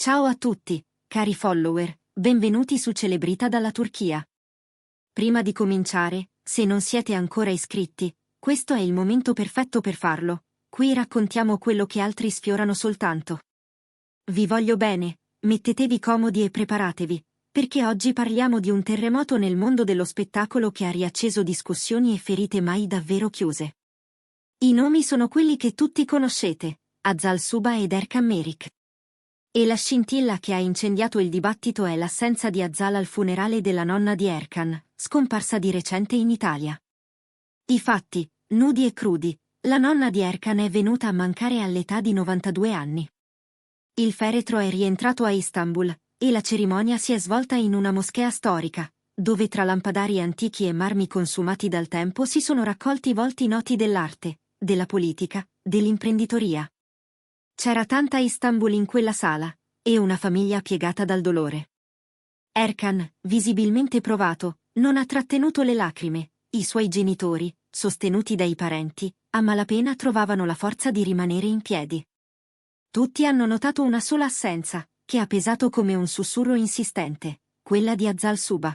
Ciao a tutti, cari follower, benvenuti su Celebrita dalla Turchia. Prima di cominciare, se non siete ancora iscritti, questo è il momento perfetto per farlo. Qui raccontiamo quello che altri sfiorano soltanto. Vi voglio bene, mettetevi comodi e preparatevi, perché oggi parliamo di un terremoto nel mondo dello spettacolo che ha riacceso discussioni e ferite mai davvero chiuse. I nomi sono quelli che tutti conoscete, Hazal Suba ed Erkan Merik. E la scintilla che ha incendiato il dibattito è l'assenza di Hazal al funerale della nonna di Erkan, scomparsa di recente in Italia. I fatti, nudi e crudi, la nonna di Erkan è venuta a mancare all'età di 92 anni. Il feretro è rientrato a Istanbul, e la cerimonia si è svolta in una moschea storica, dove tra lampadari antichi e marmi consumati dal tempo si sono raccolti volti noti dell'arte, della politica, dell'imprenditoria. C'era tanta Istanbul in quella sala, e una famiglia piegata dal dolore. Erkan, visibilmente provato, non ha trattenuto le lacrime, i suoi genitori, sostenuti dai parenti, a malapena trovavano la forza di rimanere in piedi. Tutti hanno notato una sola assenza, che ha pesato come un sussurro insistente, quella di Hazal Suba.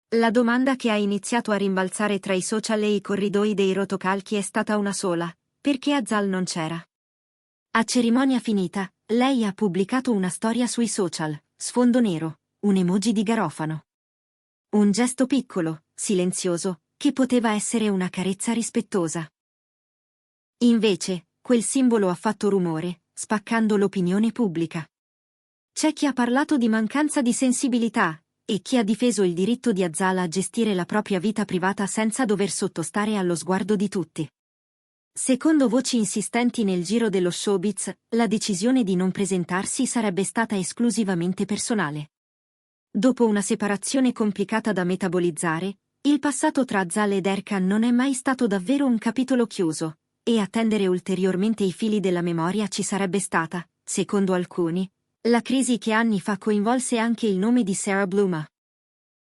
La domanda che ha iniziato a rimbalzare tra i social e i corridoi dei rotocalchi è stata una sola: perché Hazal non c'era? A cerimonia finita, lei ha pubblicato una storia sui social, sfondo nero, un emoji di garofano. Un gesto piccolo, silenzioso, che poteva essere una carezza rispettosa. Invece, quel simbolo ha fatto rumore, spaccando l'opinione pubblica. C'è chi ha parlato di mancanza di sensibilità, e chi ha difeso il diritto di Hazal a gestire la propria vita privata senza dover sottostare allo sguardo di tutti. Secondo voci insistenti nel giro dello showbiz, la decisione di non presentarsi sarebbe stata esclusivamente personale. Dopo una separazione complicata da metabolizzare, il passato tra Hazal ed Erkan non è mai stato davvero un capitolo chiuso, e a tendere ulteriormente i fili della memoria ci sarebbe stata, secondo alcuni, la crisi che anni fa coinvolse anche il nome di Sarah Bluma.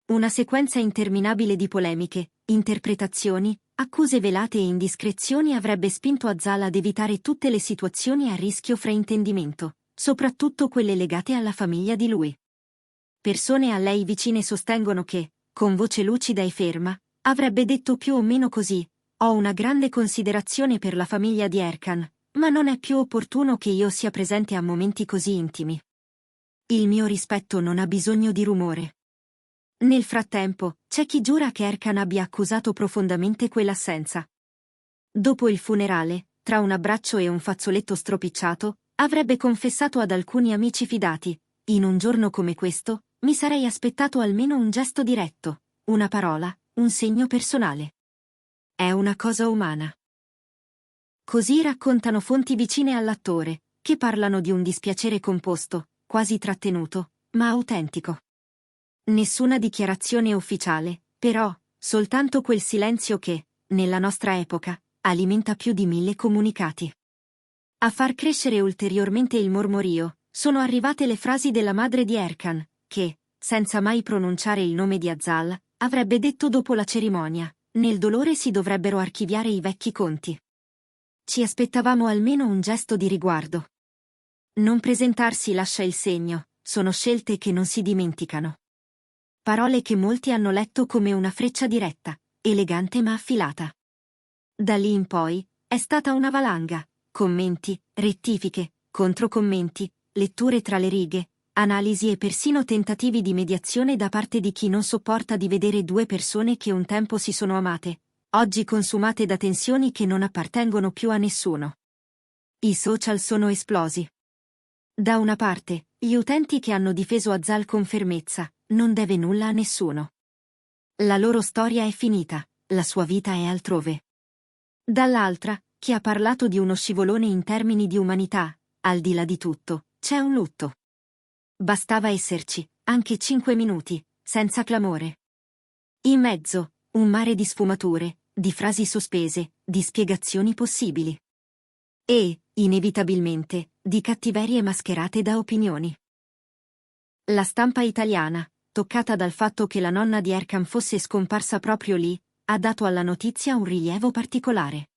Una sequenza interminabile di polemiche, interpretazioni, accuse velate e indiscrezioni avrebbe spinto Hazal ad evitare tutte le situazioni a rischio fraintendimento, soprattutto quelle legate alla famiglia di lui. Persone a lei vicine sostengono che, con voce lucida e ferma, avrebbe detto più o meno così: ho una grande considerazione per la famiglia di Erkan, ma non è più opportuno che io sia presente a momenti così intimi. Il mio rispetto non ha bisogno di rumore. Nel frattempo, c'è chi giura che Erkan abbia accusato profondamente quell'assenza. Dopo il funerale, tra un abbraccio e un fazzoletto stropicciato, avrebbe confessato ad alcuni amici fidati: in un giorno come questo, mi sarei aspettato almeno un gesto diretto, una parola, un segno personale. È una cosa umana. Così raccontano fonti vicine all'attore, che parlano di un dispiacere composto, quasi trattenuto, ma autentico. Nessuna dichiarazione ufficiale, però, soltanto quel silenzio che, nella nostra epoca, alimenta più di 1000 comunicati. A far crescere ulteriormente il mormorio, sono arrivate le frasi della madre di Erkan, che, senza mai pronunciare il nome di Hazal, avrebbe detto dopo la cerimonia: nel dolore si dovrebbero archiviare i vecchi conti. Ci aspettavamo almeno un gesto di riguardo. Non presentarsi lascia il segno, sono scelte che non si dimenticano. Parole che molti hanno letto come una freccia diretta, elegante ma affilata. Da lì in poi, è stata una valanga: commenti, rettifiche, controcommenti, letture tra le righe, analisi e persino tentativi di mediazione da parte di chi non sopporta di vedere due persone che un tempo si sono amate, oggi consumate da tensioni che non appartengono più a nessuno. I social sono esplosi. Da una parte, gli utenti che hanno difeso Hazal con fermezza: non deve nulla a nessuno. La loro storia è finita, la sua vita è altrove. Dall'altra, chi ha parlato di uno scivolone in termini di umanità: al di là di tutto, c'è un lutto. Bastava esserci, anche 5 minuti, senza clamore. In mezzo, un mare di sfumature, di frasi sospese, di spiegazioni possibili. E, inevitabilmente, di cattiverie mascherate da opinioni. La stampa italiana, toccata dal fatto che la nonna di Erkan fosse scomparsa proprio lì, ha dato alla notizia un rilievo particolare.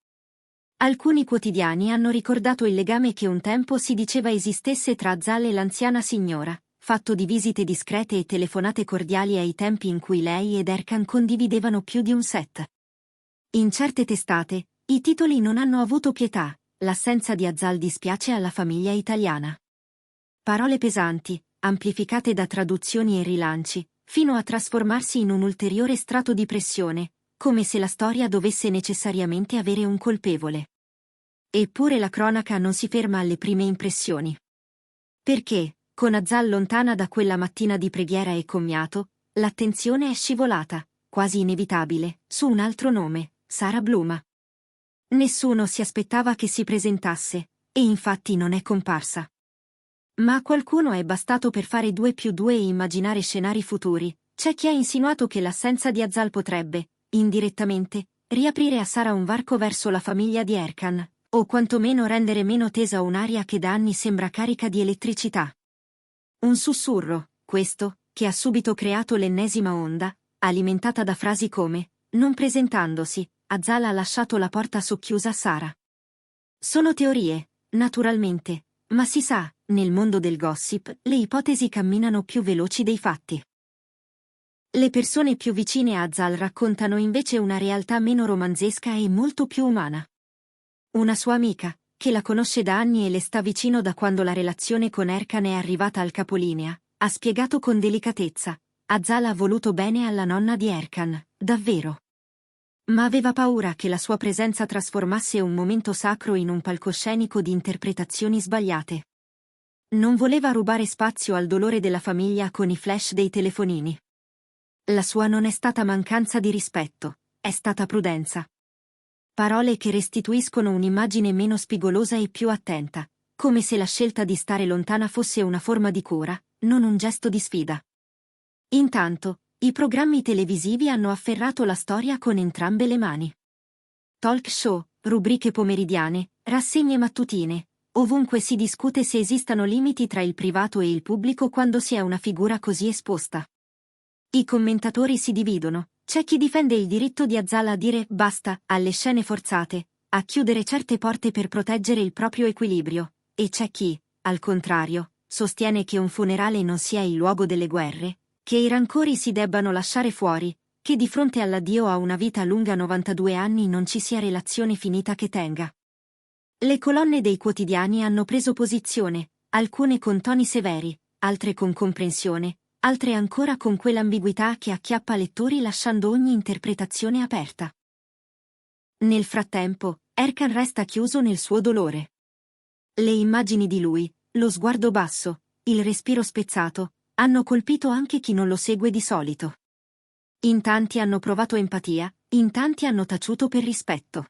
Alcuni quotidiani hanno ricordato il legame che un tempo si diceva esistesse tra Azal e l'anziana signora, fatto di visite discrete e telefonate cordiali ai tempi in cui lei ed Erkan condividevano più di un set. In certe testate, i titoli non hanno avuto pietà, l'assenza di Azal dispiace alla famiglia italiana. Parole pesanti, amplificate da traduzioni e rilanci, fino a trasformarsi in un ulteriore strato di pressione, come se la storia dovesse necessariamente avere un colpevole. Eppure la cronaca non si ferma alle prime impressioni. Perché, con Azal lontana da quella mattina di preghiera e commiato, l'attenzione è scivolata, quasi inevitabile, su un altro nome, Sara Bluma. Nessuno si aspettava che si presentasse, e infatti non è comparsa. Ma a qualcuno è bastato per fare 2 più 2 e immaginare scenari futuri. C'è chi ha insinuato che l'assenza di Azal potrebbe, indirettamente, riaprire a Sara un varco verso la famiglia di Erkan, o quantomeno rendere meno tesa un'aria che da anni sembra carica di elettricità. Un sussurro, questo, che ha subito creato l'ennesima onda, alimentata da frasi come «Non presentandosi, Azal ha lasciato la porta socchiusa a Sara». Sono teorie, naturalmente, ma si sa, nel mondo del gossip, le ipotesi camminano più veloci dei fatti. Le persone più vicine a Azal raccontano invece una realtà meno romanzesca e molto più umana. Una sua amica, che la conosce da anni e le sta vicino da quando la relazione con Erkan è arrivata al capolinea, ha spiegato con delicatezza: Azal ha voluto bene alla nonna di Erkan, davvero. Ma aveva paura che la sua presenza trasformasse un momento sacro in un palcoscenico di interpretazioni sbagliate. Non voleva rubare spazio al dolore della famiglia con i flash dei telefonini. La sua non è stata mancanza di rispetto, è stata prudenza. Parole che restituiscono un'immagine meno spigolosa e più attenta, come se la scelta di stare lontana fosse una forma di cura, non un gesto di sfida. Intanto, i programmi televisivi hanno afferrato la storia con entrambe le mani. Talk show, rubriche pomeridiane, rassegne mattutine, ovunque si discute se esistano limiti tra il privato e il pubblico quando si è una figura così esposta. I commentatori si dividono. C'è chi difende il diritto di Azal a dire basta alle scene forzate, a chiudere certe porte per proteggere il proprio equilibrio, e c'è chi, al contrario, sostiene che un funerale non sia il luogo delle guerre, che i rancori si debbano lasciare fuori, che di fronte all'addio a una vita lunga 92 anni non ci sia relazione finita che tenga. Le colonne dei quotidiani hanno preso posizione, alcune con toni severi, altre con comprensione, altre ancora con quell'ambiguità che acchiappa lettori lasciando ogni interpretazione aperta. Nel frattempo, Erkan resta chiuso nel suo dolore. Le immagini di lui, lo sguardo basso, il respiro spezzato, hanno colpito anche chi non lo segue di solito. In tanti hanno provato empatia, in tanti hanno taciuto per rispetto.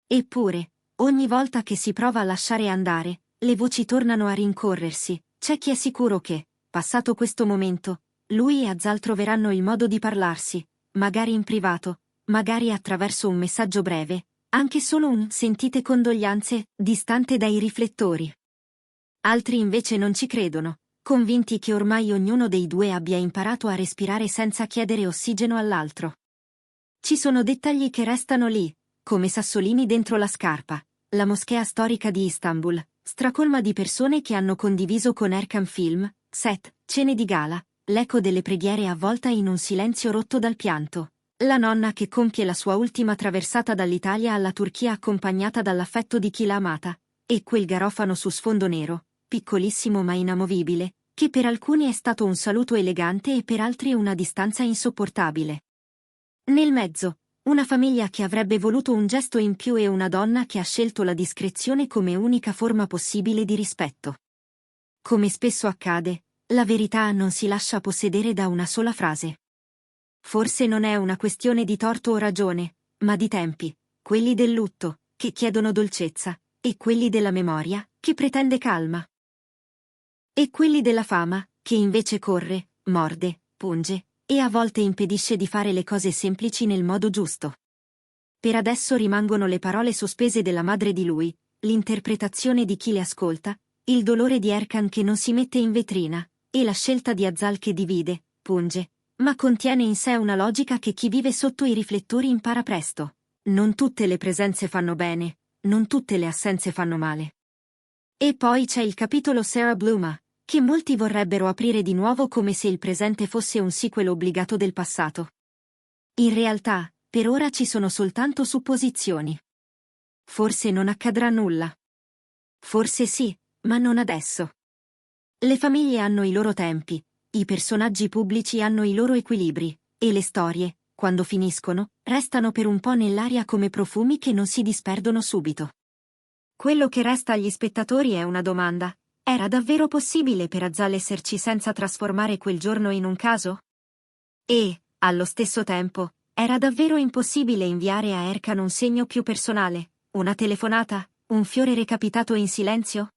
Eppure, ogni volta che si prova a lasciare andare, le voci tornano a rincorrersi. C'è chi è sicuro che, passato questo momento, lui e Azal troveranno il modo di parlarsi, magari in privato, magari attraverso un messaggio breve, anche solo un «sentite condoglianze» distante dai riflettori. Altri invece non ci credono, convinti che ormai ognuno dei due abbia imparato a respirare senza chiedere ossigeno all'altro. Ci sono dettagli che restano lì, come sassolini dentro la scarpa. La moschea storica di Istanbul, stracolma di persone che hanno condiviso con Erkan film, set, cene di gala, l'eco delle preghiere avvolta in un silenzio rotto dal pianto. La nonna che compie la sua ultima traversata dall'Italia alla Turchia accompagnata dall'affetto di chi l'ha amata, e quel garofano su sfondo nero, piccolissimo ma inamovibile, che per alcuni è stato un saluto elegante e per altri una distanza insopportabile. Nel mezzo, una famiglia che avrebbe voluto un gesto in più e una donna che ha scelto la discrezione come unica forma possibile di rispetto. Come spesso accade, la verità non si lascia possedere da una sola frase. Forse non è una questione di torto o ragione, ma di tempi, quelli del lutto, che chiedono dolcezza, e quelli della memoria, che pretende calma. E quelli della fama, che invece corre, morde, punge, e a volte impedisce di fare le cose semplici nel modo giusto. Per adesso rimangono le parole sospese della madre di lui, l'interpretazione di chi le ascolta, il dolore di Erkan che non si mette in vetrina, e la scelta di Azal che divide, punge, ma contiene in sé una logica che chi vive sotto i riflettori impara presto. Non tutte le presenze fanno bene, non tutte le assenze fanno male. E poi c'è il capitolo Sarah Bluma, che molti vorrebbero aprire di nuovo come se il presente fosse un sequel obbligato del passato. In realtà, per ora ci sono soltanto supposizioni. Forse non accadrà nulla. Forse sì, ma non adesso. Le famiglie hanno i loro tempi, i personaggi pubblici hanno i loro equilibri, e le storie, quando finiscono, restano per un po' nell'aria come profumi che non si disperdono subito. Quello che resta agli spettatori è una domanda. Era davvero possibile per Azal esserci senza trasformare quel giorno in un caso? E, allo stesso tempo, era davvero impossibile inviare a Erkan un segno più personale, una telefonata, un fiore recapitato in silenzio?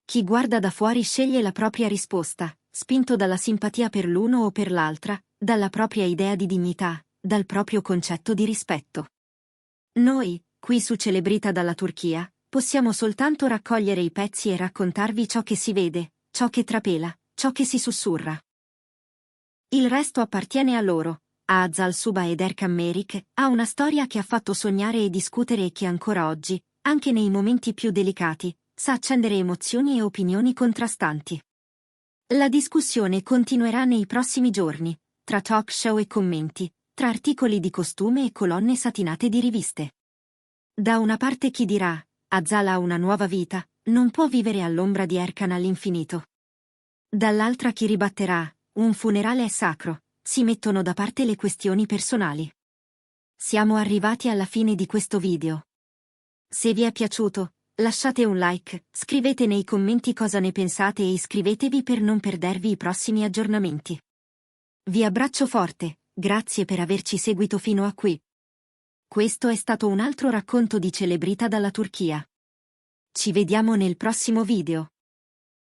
Chi guarda da fuori sceglie la propria risposta, spinto dalla simpatia per l'uno o per l'altra, dalla propria idea di dignità, dal proprio concetto di rispetto. Noi, qui su Celebrita dalla Turchia, possiamo soltanto raccogliere i pezzi e raccontarvi ciò che si vede, ciò che trapela, ciò che si sussurra. Il resto appartiene a loro, a Azal Suba ed Erkan Merik, a una storia che ha fatto sognare e discutere e che ancora oggi, anche nei momenti più delicati, sa accendere emozioni e opinioni contrastanti. La discussione continuerà nei prossimi giorni, tra talk show e commenti, tra articoli di costume e colonne satinate di riviste. Da una parte chi dirà, Azal ha una nuova vita, non può vivere all'ombra di Erkan all'infinito. Dall'altra chi ribatterà, un funerale è sacro, si mettono da parte le questioni personali. Siamo arrivati alla fine di questo video. Se vi è piaciuto, lasciate un like, scrivete nei commenti cosa ne pensate e iscrivetevi per non perdervi i prossimi aggiornamenti. Vi abbraccio forte, grazie per averci seguito fino a qui. Questo è stato un altro racconto di Celebrita dalla Turchia. Ci vediamo nel prossimo video.